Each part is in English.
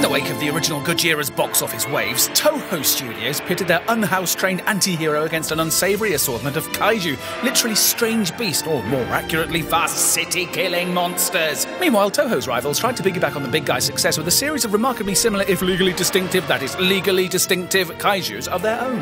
the wake of the original Gojira's box office waves, Toho Studios pitted their unhouse-trained anti-hero against an unsavoury assortment of kaiju, literally strange beast, or more accurately, vast city-killing monsters. Meanwhile, Toho's rivals tried to piggyback on the big guy's success with a series of remarkably similar, if legally distinctive, that is, legally distinctive kaijus of their own.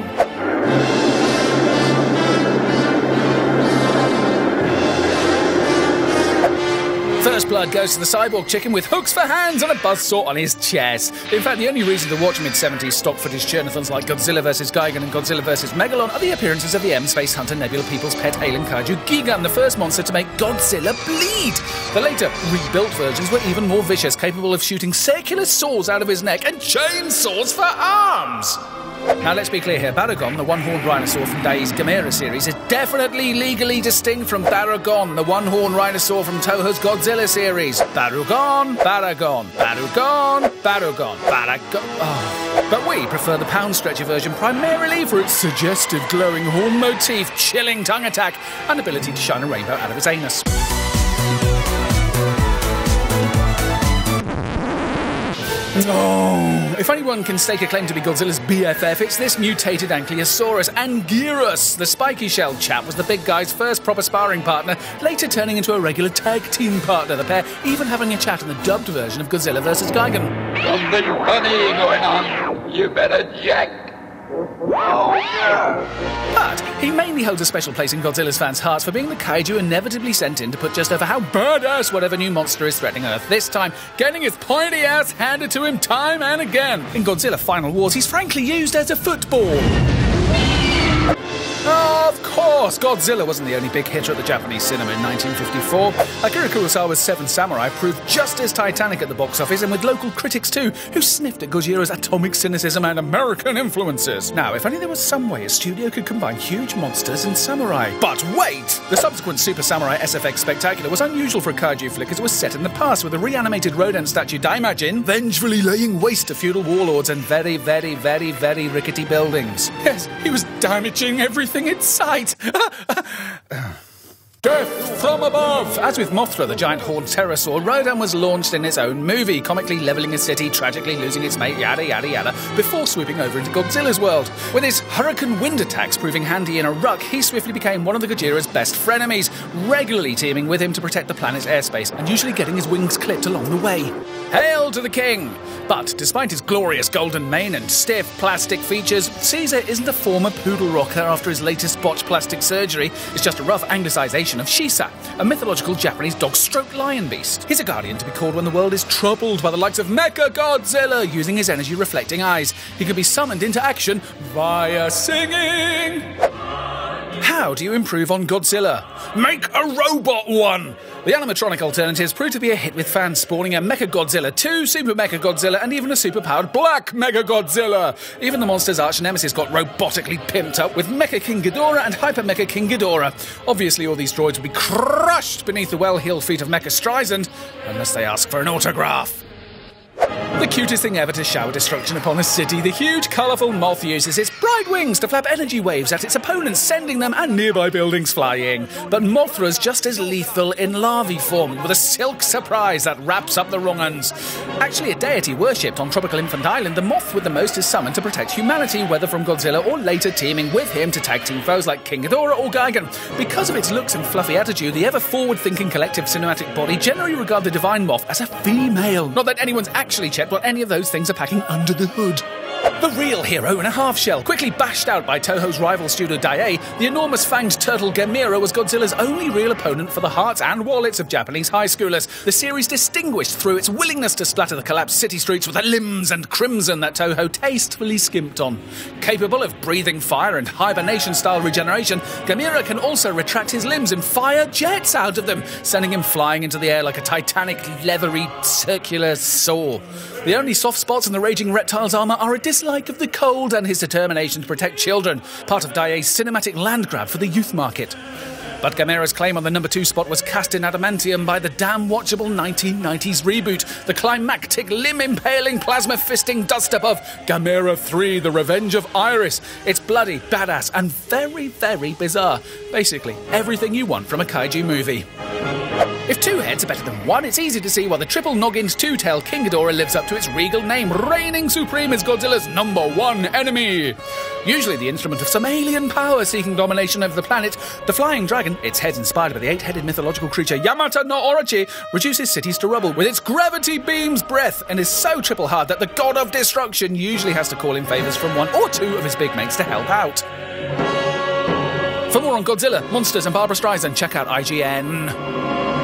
First blood goes to the cyborg chicken with hooks for hands and a buzzsaw on his chest. In fact, the only reason to watch mid-70s stock footage churnathons like Godzilla vs. Gigan and Godzilla vs. Megalon are the appearances of the M-Space Hunter Nebula People's pet alien kaiju Gigan, the first monster to make Godzilla bleed. The later, rebuilt versions were even more vicious, capable of shooting circular saws out of his neck and chainsaws for arms. Now let's be clear here, Barugon, the one-horned rhinosaur from Dai's Gamera series, is definitely legally distinct from Barugon, the one-horned rhinosaur from Toho's Godzilla series. Barugon, Barugon, Barugon, Barugon, Barugon. Oh. But we prefer the pound stretcher version primarily for its suggestive glowing horn motif, chilling tongue attack, and ability to shine a rainbow out of its anus. Oh, if anyone can stake a claim to be Godzilla's BFF, it's this mutated Ankylosaurus. Anguirus, the spiky-shelled chap, was the big guy's first proper sparring partner, later turning into a regular tag team partner, the pair even having a chat in the dubbed version of Godzilla vs. Gigan. Something funny going on. You better check. But he mainly holds a special place in Godzilla's fans' hearts for being the kaiju inevitably sent in to put just over how badass whatever new monster is threatening Earth this time, getting his pointy ass handed to him time and again. In Godzilla Final Wars, he's frankly used as a football. Of course, Godzilla wasn't the only big hitter at the Japanese cinema in 1954. Akira Kurosawa's Seven Samurai proved just as titanic at the box office, and with local critics too, who sniffed at Gojira's atomic cynicism and American influences. Now, if only there was some way a studio could combine huge monsters and samurai. But wait! The subsequent Super Samurai SFX Spectacular was unusual for a kaiju flick as it was set in the past, with a reanimated Rodan statue Daimajin vengefully laying waste to feudal warlords and very, very, very, very rickety buildings. Yes, he was damaging everything in sight. Death from above! As with Mothra, the giant horned pterosaur, Rodan was launched in its own movie, comically levelling a city, tragically losing its mate, yada yada yada, before swooping over into Godzilla's world. With his hurricane wind attacks proving handy in a ruck, he swiftly became one of the Gojira's best frenemies, regularly teaming with him to protect the planet's airspace, and usually getting his wings clipped along the way. Hail to the king! But despite his glorious golden mane and stiff plastic features, Caesar isn't a former poodle rocker after his latest botched plastic surgery. It's just a rough anglicization of Shisa, a mythological Japanese dog-stroke lion beast. He's a guardian to be called when the world is troubled by the likes of MECHAGODZILLA. Using his energy-reflecting eyes, he can be summoned into action via singing. How do you improve on Godzilla? Make a robot one! The animatronic alternatives proved to be a hit with fans, spawning a MECHAGODZILLA 2, Super MECHAGODZILLA, and even a super-powered Black MECHAGODZILLA. Even the monster's arch-nemesis got robotically pimped up with Mecha King Ghidorah and Hyper Mecha King Ghidorah. Obviously, all these droids would be crushed beneath the well-heeled feet of MECHASTREISAND, unless they ask for an autograph. The cutest thing ever to shower destruction upon a city, the huge, colourful moth uses its bright wings to flap energy waves at its opponents, sending them and nearby buildings flying. But Mothra's just as lethal in larvae form, with a silk surprise that wraps up the wrong uns. Actually a deity worshipped on tropical Infant Island, the moth with the most is summoned to protect humanity, whether from Godzilla or later teaming with him to tag team foes like King Ghidorah or Gigan. Because of its looks and fluffy attitude, the ever-forward-thinking collective cinematic body generally regard the divine moth as a female. Not that anyone's actually checked what any of those things are packing under the hood. The real hero in a half-shell, quickly bashed out by Toho's rival studio Dai, the enormous fanged turtle Gamera was Godzilla's only real opponent for the hearts and wallets of Japanese high schoolers. The series distinguished through its willingness to splatter the collapsed city streets with the limbs and crimson that Toho tastefully skimped on. Capable of breathing fire and hibernation-style regeneration, Gamera can also retract his limbs and fire jets out of them, sending him flying into the air like a titanic, leathery, circular saw. The only soft spots in the raging reptile's armour are a dislike of the cold and his determination to protect children, part of Dai's cinematic land grab for the youth market. But Gamera's claim on the number 2 spot was cast in adamantium by the damn watchable 1990s reboot, the climactic limb-impaling plasma-fisting dust-up of Gamera 3, The Revenge of Iris. It's bloody, badass, and very, very bizarre. Basically, everything you want from a kaiju movie. If 2 heads are better than 1, it's easy to see why the triple noggined two-tailed King Ghidorah lives up to its regal name, reigning supreme as Godzilla's number 1 enemy. Usually the instrument of some alien power seeking domination over the planet, the flying dragon, its head inspired by the 8-headed mythological creature Yamata no Orochi, reduces cities to rubble with its gravity beam's breath and is so triple hard that the god of destruction usually has to call in favours from 1 or 2 of his big mates to help out. For more on Godzilla, monsters and Barbra Streisand, check out IGN.